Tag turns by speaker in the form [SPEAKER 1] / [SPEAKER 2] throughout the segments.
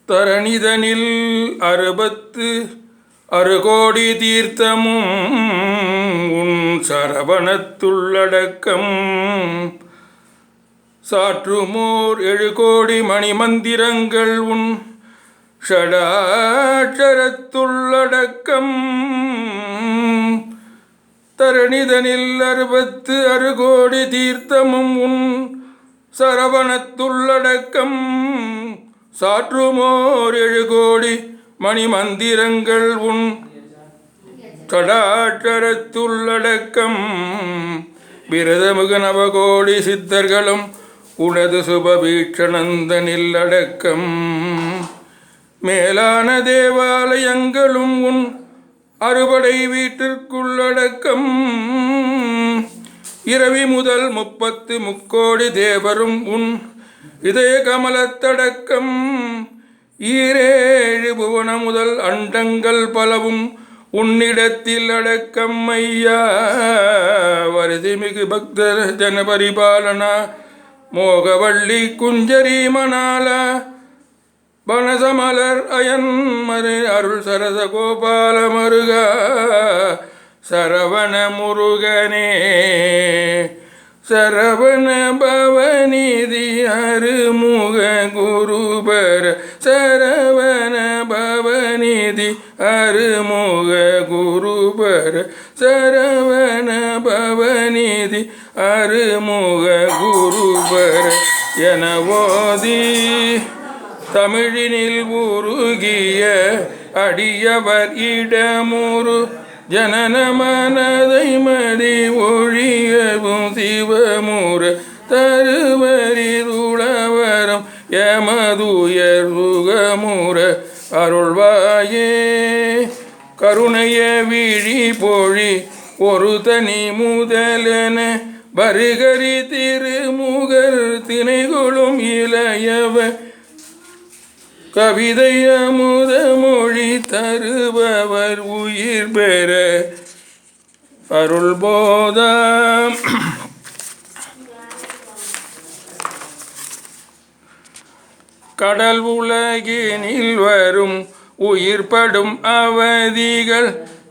[SPEAKER 1] தரணிதனில் 66 தீர்த்தமும் உன் சரவணத்துள்ளடக்கம் சாற்றுமோர் 7 மணிமந்திரங்கள் உன் ஷடாட்சரத்துள்ளடக்கம் தரணிதனில் 66 தீர்த்தமும் உன் சரவணத்துள்ளடக்கம் சாற்றுமோர் 7 மணிமந்திரங்கள் உன் ஷடாட்சரத்துள்ளடக்கம் விரதமுக நவகோடி சித்தர்களும் உனது சுபவீட்சணந்தனில் அடக்கம் மேலான தேவாலயங்களும் உன் அறுபடை வீட்டிற்குள்ளடக்கம் இரவி முதல் 33 தேவரும் உன் இதய கமலத்தடக்கம் 7 புவன முதல் அண்டங்கள் பலவும் உன்னிடத்தில் அடக்கம் ஐயா வருதிமிகு பக்தர் ஜனபரிபாலனா மோகவள்ளி குஞ்சரி மணாலா வனசமலர் அயன்மரு அருள் சரச கோபால மருகா சரவண முருகனே சரவண பவநிதி அருமுக குருபர சரவண பவநிதி அருமுக குருபர சரவண பவநிதி அருமுக குருபர என ஓதி தமிழினில் உருகிய அடியவர் இடமுரு ஜனன மனதை மதி ஒழியவும் சிவமுற தருவரிதுளவரம் எமதுயர் சுகமுற அருள்வாயே கருணைய விழி பொழி ஒரு தனி முதலென வருகரி திருமுகர் திணைகளும் இளையவ கவிதை அமுத மொழி தருபவர் உயிர் பெற அருள் போதாம் கடல் உலகினில் வரும் உயிர்படும் அவதிகள்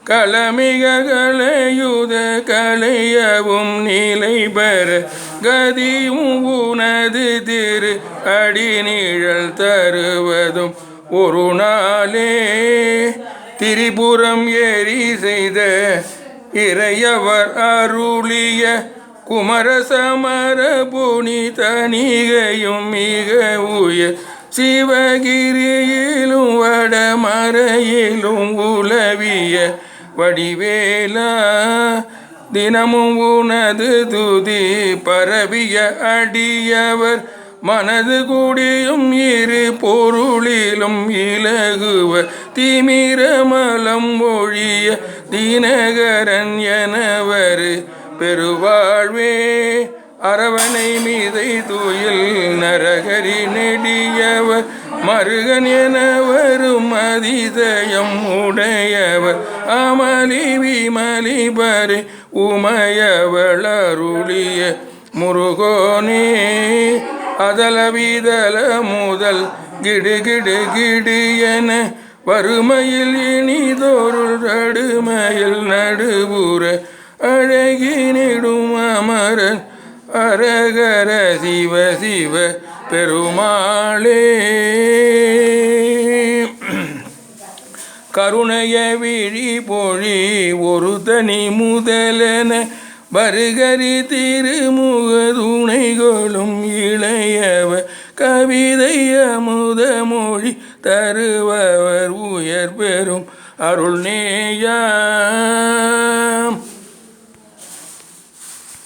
[SPEAKER 1] களமிக கலையுத கலையவும் நிலை பெற கதியும் உனது திரு அடிநிழல் தருவதும் ஒரு நாளே திரிபுரம் ஏறி செய்த இறையவர் அருளிய குமரசமர புனி தனிகையும் மிக உயர் சிவகிரியிலும் வடமறையிலும் உலவிய வடிவேலா தினமும் உனது துதி பரவிய அடியவர் மனது கூடியும் இரு பொருளிலும் இலகுவ திமிரமலம் ஒழிய தினகரன் எனவர் பெருவாழ்வே அரவணை மீதை தூயில் நரகரி நெடியவர் மருகன் என வரும் அதிசயம் உடையவர் அமளி விமலி பரி உமையவள் அருளிய முருகோனே அதல விதல முதல் கிடுகிடு கிடு என வறுமையில் இனிதொருள் நடுமையில் நடுபுற அழகினிடும் அமரன் அரகர சிவ சிவ பெருமாளே கருணைய விழி பொழி ஒரு தனி முதலென வருகரி திருமுக துணைகளும் இளையவ கவிதை அமுத மொழி தருபவர் உயர் பெறும் அருள் நேயா